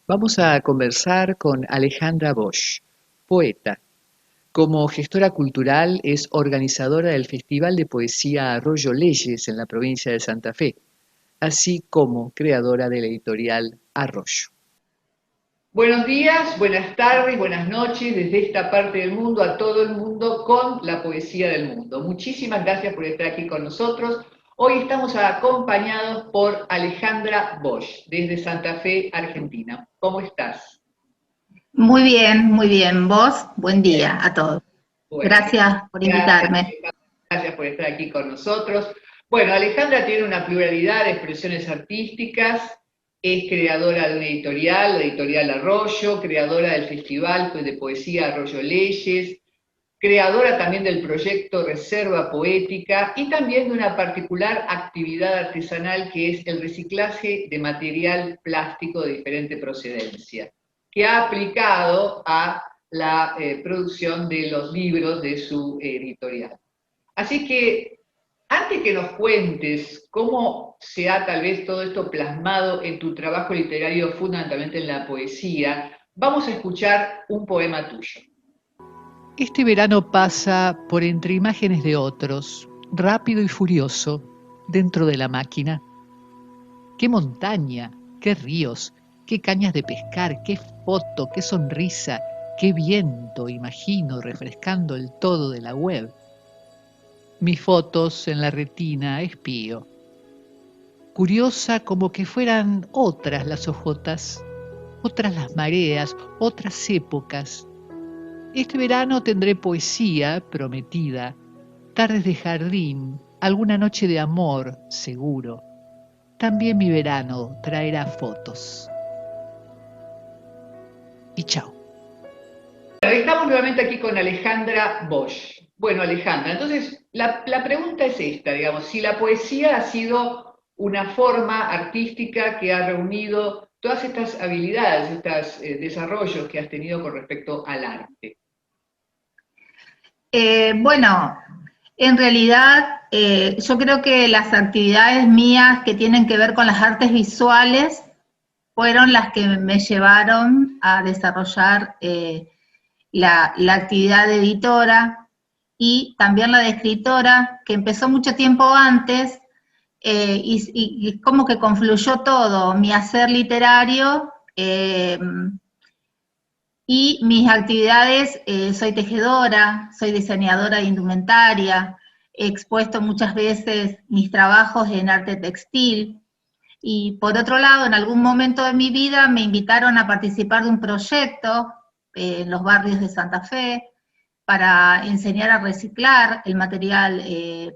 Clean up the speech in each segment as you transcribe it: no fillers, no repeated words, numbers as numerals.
Vamos a conversar con Alejandra Bosch, poeta. Como gestora cultural es organizadora del Festival de Poesía Arroyo Leyes en la provincia de Santa Fe, así como creadora de la editorial Arroyo. Buenos días, buenas tardes, buenas noches desde esta parte del mundo a todo el mundo con la poesía del mundo. Muchísimas gracias por estar aquí con nosotros. Hoy estamos acompañados por Alejandra Bosch desde Santa Fe, Argentina. ¿Cómo estás? Muy bien, muy bien. ¿Vos? Buen Bien. día a todos. Bueno, Gracias por gracias, invitarme. gracias por estar aquí con nosotros. Bueno, Alejandra tiene una pluralidad de expresiones artísticas, es creadora de una editorial, la editorial Arroyo, creadora del Festival de Poesía Arroyo Leyes, creadora también del proyecto Reserva Poética y también de una particular actividad artesanal que es el reciclaje de material plástico de diferente procedencia, que ha aplicado a la producción de los libros de su editorial. Así que, antes que nos cuentes cómo se ha tal vez todo esto plasmado en tu trabajo literario, fundamentalmente en la poesía, vamos a escuchar un poema tuyo. Este verano pasa por entre imágenes de otros, rápido y furioso, dentro de la máquina. Qué montaña, qué ríos, qué cañas de pescar, qué foto, qué sonrisa, qué viento, imagino, refrescando el todo de la web. Mis fotos en la retina espío. Curiosa como que fueran otras las hojotas, otras las mareas, otras épocas. Este verano tendré poesía prometida, tardes de jardín, alguna noche de amor, seguro. También mi verano traerá fotos. Y chao. Estamos nuevamente aquí con Alejandra Bosch. Bueno, Alejandra, entonces la pregunta es esta, digamos, si la poesía ha sido una forma artística que ha reunido todas estas habilidades, estos desarrollos que has tenido con respecto al arte. Bueno, en realidad yo creo que las actividades mías que tienen que ver con las artes visuales fueron las que me llevaron a desarrollar la actividad de editora y también la de escritora, que empezó mucho tiempo antes, y como que confluyó todo, mi hacer literario, y mis actividades, soy tejedora, soy diseñadora de indumentaria, he expuesto muchas veces mis trabajos en arte textil, y por otro lado, en algún momento de mi vida me invitaron a participar de un proyecto en los barrios de Santa Fe para enseñar a reciclar el material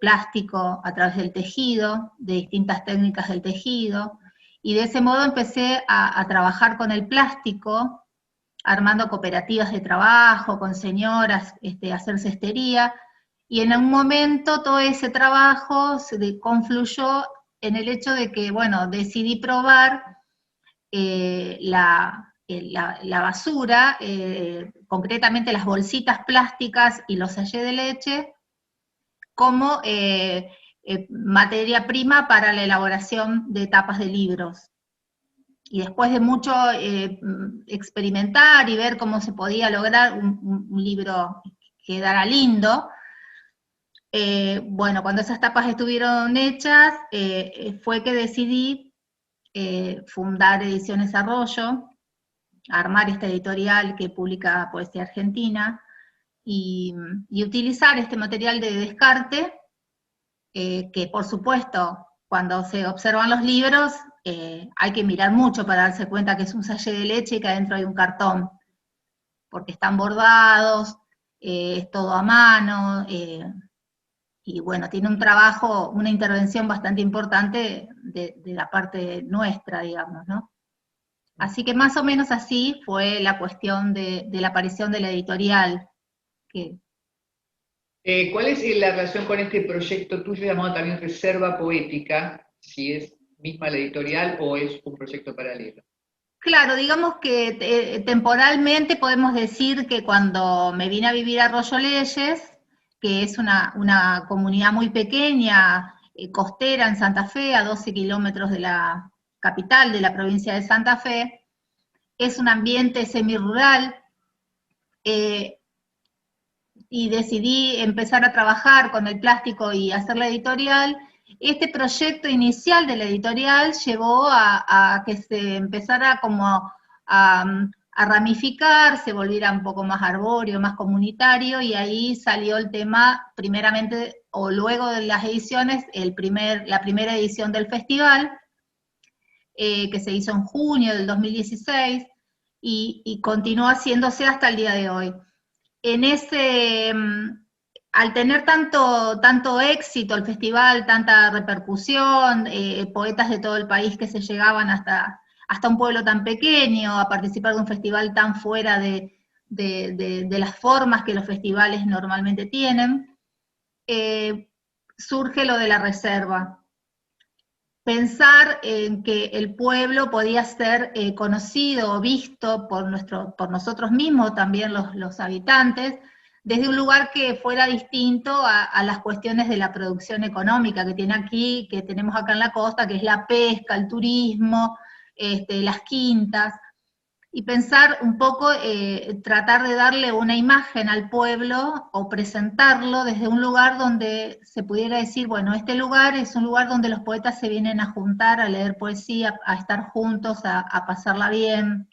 plástico a través del tejido, de distintas técnicas del tejido, y de ese modo empecé a trabajar con el plástico, armando cooperativas de trabajo, con señoras, hacer cestería, y en un momento todo ese trabajo se confluyó en el hecho de que, bueno, decidí probar la basura, concretamente las bolsitas plásticas y los sachets de leche, como materia prima para la elaboración de tapas de libros. Y después de mucho experimentar y ver cómo se podía lograr un libro que quedara lindo, bueno, cuando esas tapas estuvieron hechas, fue que decidí fundar Ediciones Arroyo, armar esta editorial que publica poesía argentina, y utilizar este material de descarte, que por supuesto, cuando se observan los libros, hay que mirar mucho para darse cuenta que es un sachet de leche y que adentro hay un cartón, porque están bordados, es todo a mano, y bueno, tiene un trabajo, una intervención bastante importante de la parte nuestra, digamos, ¿no? Así que más o menos así fue la cuestión de la aparición de la editorial. Que, ¿Cuál es la relación con este proyecto tuyo llamado también Reserva Poética? Si es misma la editorial o es un proyecto paralelo. claro, digamos que temporalmente podemos decir que cuando me vine a vivir a Arroyo Leyes, que es una comunidad muy pequeña, costera en Santa Fe, a 12 kilómetros de la capital de la provincia de Santa Fe, es un ambiente semirural, y decidí empezar a trabajar con el plástico y hacer la editorial. Este proyecto inicial de la editorial llevó a que se empezara como a ramificar, se volviera un poco más arbóreo, más comunitario, y ahí salió el tema, primeramente, o luego de las ediciones, la primera edición del festival, que se hizo en junio del 2016, y continuó haciéndose hasta el día de hoy. Al tener tanto éxito el festival, tanta repercusión, poetas de todo el país que se llegaban hasta un pueblo tan pequeño, a participar de un festival tan fuera de las formas que los festivales normalmente tienen, surge lo de la reserva. Pensar en que el pueblo podía ser conocido o visto por nosotros mismos, también los habitantes, desde un lugar que fuera distinto a las cuestiones de la producción económica que tenemos acá en la costa, que es la pesca, el turismo, las quintas, y pensar un poco, tratar de darle una imagen al pueblo o presentarlo desde un lugar donde se pudiera decir, bueno, este lugar es un lugar donde los poetas se vienen a juntar, a leer poesía, a estar juntos, a pasarla bien.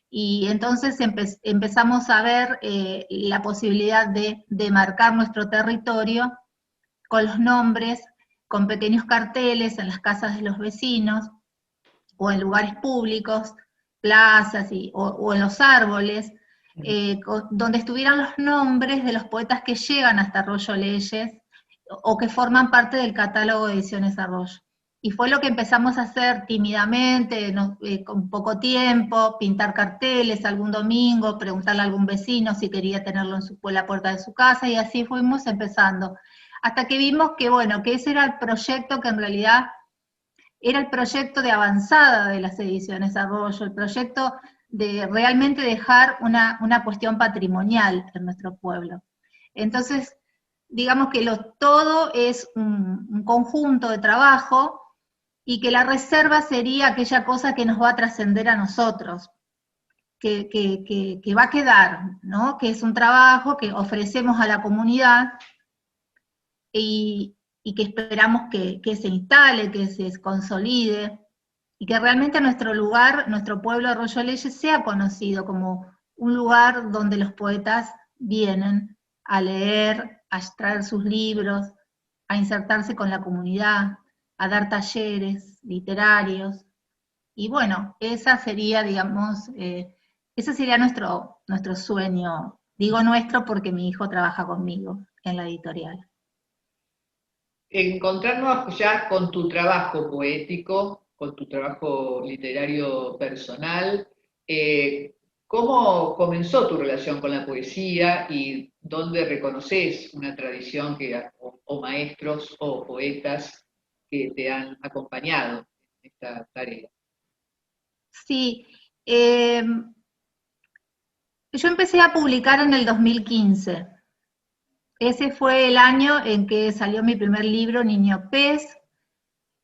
Y entonces empezamos a ver la posibilidad de marcar nuestro territorio con los nombres, con pequeños carteles en las casas de los vecinos o en lugares públicos, plazas o en los árboles, donde estuvieran los nombres de los poetas que llegan hasta Arroyo Leyes o que forman parte del catálogo de Ediciones Arroyo. Y fue lo que empezamos a hacer tímidamente, con poco tiempo, pintar carteles algún domingo, preguntarle a algún vecino si quería tenerlo en la puerta de su casa, y así fuimos empezando. Hasta que vimos que, bueno, que ese era el proyecto que en realidad era el proyecto de avanzada de las Ediciones Arroyo, el proyecto de realmente dejar una cuestión patrimonial en nuestro pueblo. Entonces, digamos que todo es un conjunto de trabajo, y que la reserva sería aquella cosa que nos va a trascender a nosotros, que va a quedar, ¿no? Que es un trabajo que ofrecemos a la comunidad, y que esperamos que se instale, que se consolide, y que realmente nuestro lugar, nuestro pueblo Arroyo Leyes, sea conocido como un lugar donde los poetas vienen a leer, a traer sus libros, a insertarse con la comunidad, a dar talleres literarios. Y bueno, esa sería, digamos, ese sería nuestro sueño. Digo nuestro porque mi hijo trabaja conmigo en la editorial. Encontrarnos ya con tu trabajo poético, con tu trabajo literario personal, ¿cómo comenzó tu relación con la poesía y dónde reconoces una tradición o maestros o poetas que te han acompañado en esta tarea? Sí, yo empecé a publicar en el 2015. Ese fue el año en que salió mi primer libro, Niño Pez,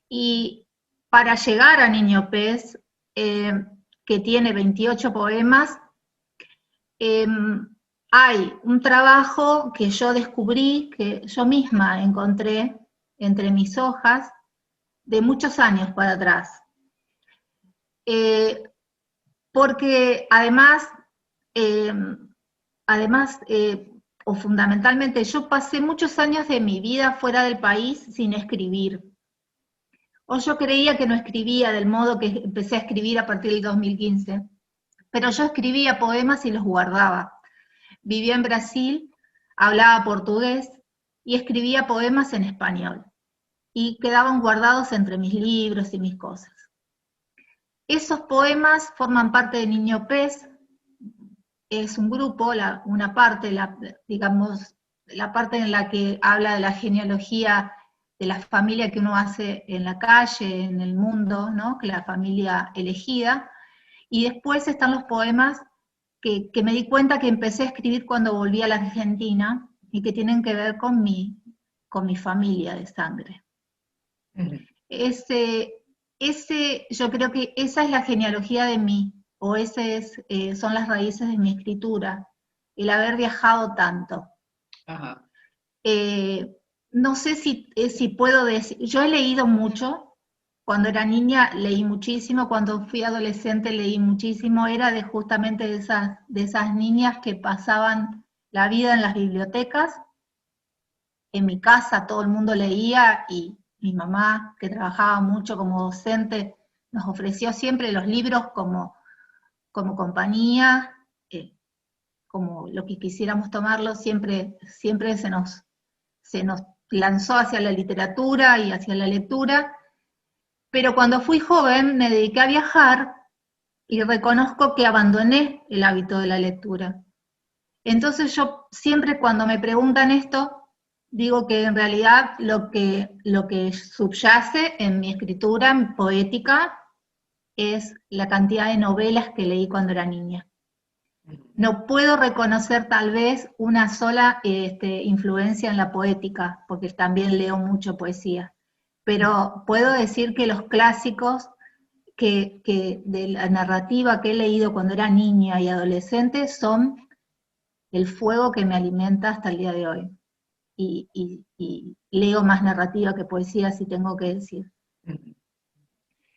y para llegar a Niño Pez, que tiene 28 poemas, hay un trabajo que yo descubrí, que yo misma encontré entre mis hojas, de muchos años para atrás. Porque además, o fundamentalmente, yo pasé muchos años de mi vida fuera del país sin escribir. O yo creía que no escribía del modo que empecé a escribir a partir del 2015. Pero yo escribía poemas y los guardaba. Vivía en Brasil, hablaba portugués y escribía poemas en español. Y quedaban guardados entre mis libros y mis cosas. Esos poemas forman parte de Niño Pez. Es un grupo, una parte, digamos, la parte en la que habla de la genealogía de la familia que uno hace en la calle, en el mundo, ¿no? Que la familia elegida. Y después están los poemas que me di cuenta que empecé a escribir cuando volví a la Argentina, y que tienen que ver con mi familia de sangre. Yo creo que esa es la genealogía de mí o son las raíces de mi escritura, el haber viajado tanto. Ajá. No sé si puedo decir, yo he leído mucho, cuando era niña leí muchísimo, cuando fui adolescente leí muchísimo, era justamente de esas niñas que pasaban la vida en las bibliotecas. En mi casa todo el mundo leía y mi mamá, que trabajaba mucho como docente, nos ofreció siempre los libros como compañía, como lo que quisiéramos tomarlo, siempre se nos lanzó hacia la literatura y hacia la lectura, pero cuando fui joven me dediqué a viajar y reconozco que abandoné el hábito de la lectura. Entonces yo siempre cuando me preguntan esto, digo que en realidad lo que subyace en mi escritura poética es la cantidad de novelas que leí cuando era niña. No puedo reconocer tal vez una sola influencia en la poética, porque también leo mucho poesía, pero puedo decir que los clásicos que de la narrativa que he leído cuando era niña y adolescente son el fuego que me alimenta hasta el día de hoy. Y leo más narrativa que poesía, si tengo que decir.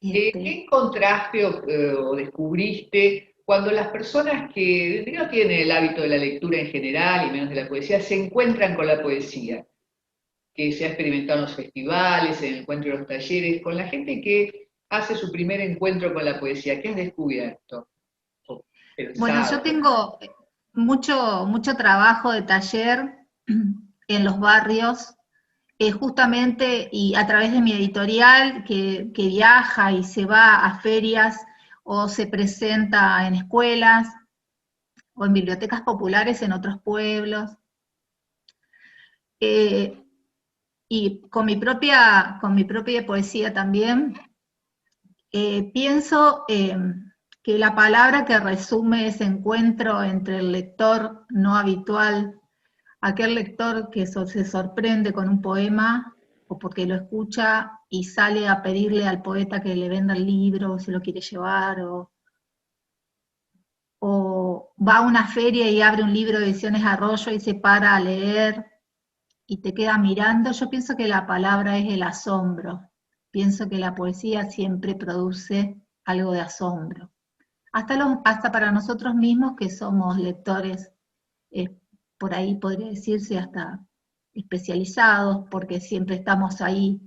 ¿Qué encontraste o descubriste cuando las personas que no tienen el hábito de la lectura en general y menos de la poesía se encuentran con la poesía? Que se ha experimentado en los festivales, en el encuentro de los talleres, con la gente que hace su primer encuentro con la poesía. ¿Qué has descubierto? Bueno, yo tengo mucho trabajo de taller en los barrios, justamente y a través de mi editorial que viaja y se va a ferias o se presenta en escuelas o en bibliotecas populares en otros pueblos. Y con mi propia poesía también, pienso que la palabra que resume ese encuentro entre el lector no habitual, aquel lector que se sorprende con un poema, o porque lo escucha y sale a pedirle al poeta que le venda el libro, o se lo quiere llevar, o va a una feria y abre un libro de Ediciones Arroyo y se para a leer, y te queda mirando. Yo pienso que la palabra es el asombro. Pienso que la poesía siempre produce algo de asombro. Hasta para nosotros mismos que somos lectores, por ahí podría decirse hasta especializados, porque siempre estamos ahí,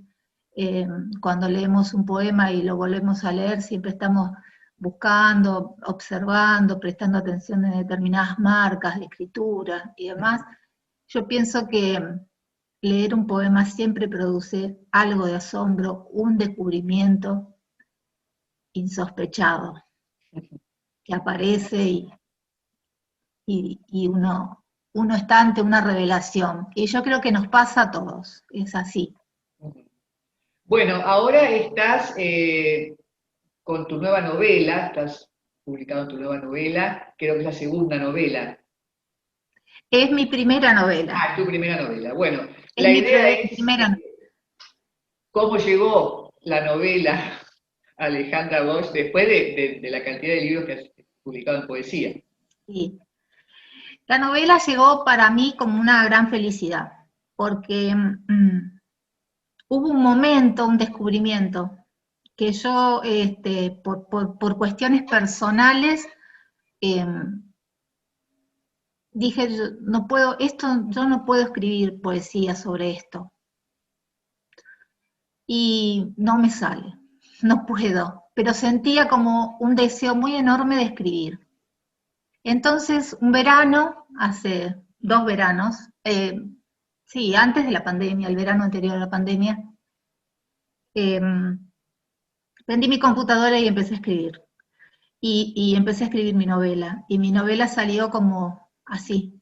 cuando leemos un poema y lo volvemos a leer, siempre estamos buscando, observando, prestando atención en determinadas marcas de escritura y demás. Yo pienso que leer un poema siempre produce algo de asombro, un descubrimiento insospechado, que aparece y uno está ante una revelación. Y yo creo que nos pasa a todos, es así. Bueno, ahora estás con tu nueva novela, estás publicando tu nueva novela, creo que es la segunda novela. Es mi primera novela. Ah, es tu primera novela. Bueno, Es la mi idea es primera. cómo llegó la novela a Alejandra Bosch después de la cantidad de libros que has publicado en poesía. Sí. La novela llegó para mí como una gran felicidad, porque hubo un momento, un descubrimiento, que yo, por cuestiones personales, dije, yo no puedo escribir poesía sobre esto. Y no me sale, no puedo, pero sentía como un deseo muy enorme de escribir. Entonces, un verano, hace 2 veranos, sí, antes de la pandemia, el verano anterior a la pandemia, prendí mi computadora y empecé a escribir. Y empecé a escribir mi novela. Y mi novela salió como así,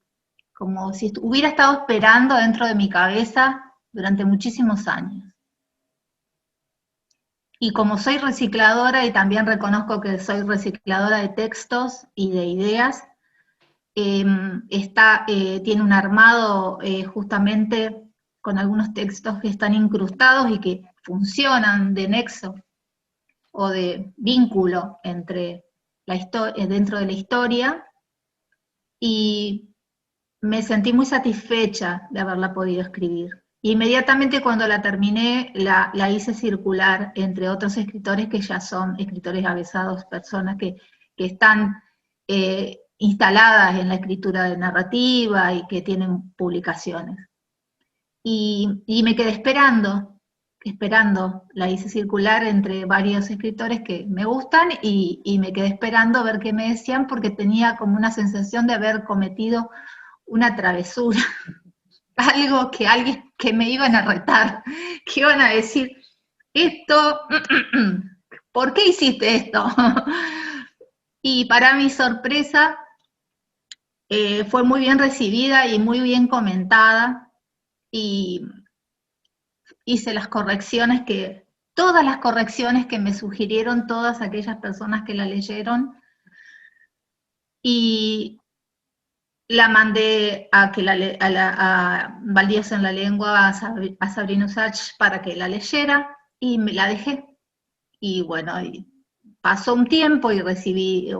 como si hubiera estado esperando dentro de mi cabeza durante muchísimos años. Y como soy recicladora, y también reconozco que soy recicladora de textos y de ideas, tiene un armado justamente con algunos textos que están incrustados y que funcionan de nexo o de vínculo entre dentro de la historia, y me sentí muy satisfecha de haberla podido escribir. Inmediatamente cuando la terminé, la hice circular entre otros escritores que ya son escritores avesados, personas que están instaladas en la escritura de narrativa y que tienen publicaciones. Y me quedé esperando, la hice circular entre varios escritores que me gustan y me quedé esperando a ver qué me decían porque tenía como una sensación de haber cometido una travesura, algo que me iban a retar, que iban a decir, esto, ¿por qué hiciste esto? Y para mi sorpresa, fue muy bien recibida y muy bien comentada, y hice todas las correcciones que me sugirieron todas aquellas personas que la leyeron, y la mandé a Valdías en la Lengua, a Sabrina Usach, para que la leyera, y me la dejé. Y bueno, pasó un tiempo y recibí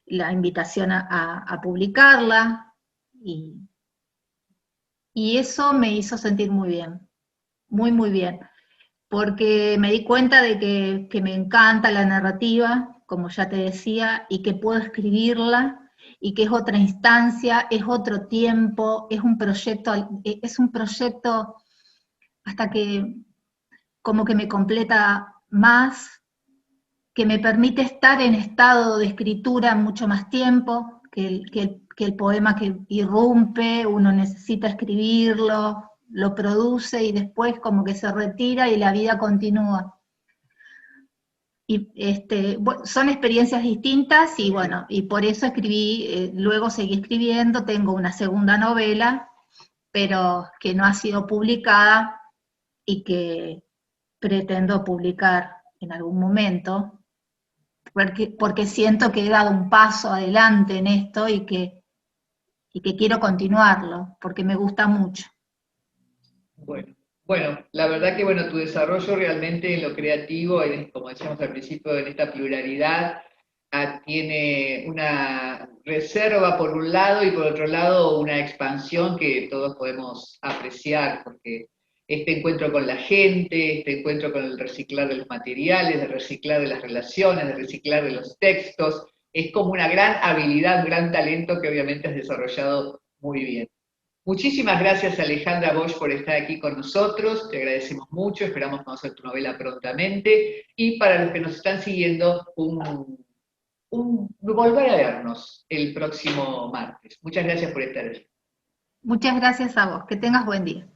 la invitación a publicarla, y eso me hizo sentir muy bien, muy, muy bien, porque me di cuenta de que me encanta la narrativa, como ya te decía, y que puedo escribirla, y que es otra instancia, es otro tiempo, es un proyecto hasta que como que me completa más, que me permite estar en estado de escritura mucho más tiempo, que el poema que irrumpe, uno necesita escribirlo, lo produce y después como que se retira y la vida continúa. Y son experiencias distintas y bueno, y por eso escribí, luego seguí escribiendo, tengo una segunda novela, pero que no ha sido publicada y que pretendo publicar en algún momento, porque siento que he dado un paso adelante en esto y que quiero continuarlo, porque me gusta mucho. Bueno, la verdad que bueno, tu desarrollo realmente en lo creativo, como decíamos al principio, en esta pluralidad, tiene una reserva por un lado y por otro lado una expansión que todos podemos apreciar, porque este encuentro con la gente, este encuentro con el reciclar de los materiales, el reciclar de las relaciones, el reciclar de los textos, es como una gran habilidad, un gran talento que obviamente has desarrollado muy bien. Muchísimas gracias Alejandra Bosch por estar aquí con nosotros, te agradecemos mucho, esperamos conocer tu novela prontamente, y para los que nos están siguiendo, volver a vernos el próximo martes. Muchas gracias por estar aquí. Muchas gracias a vos, que tengas buen día.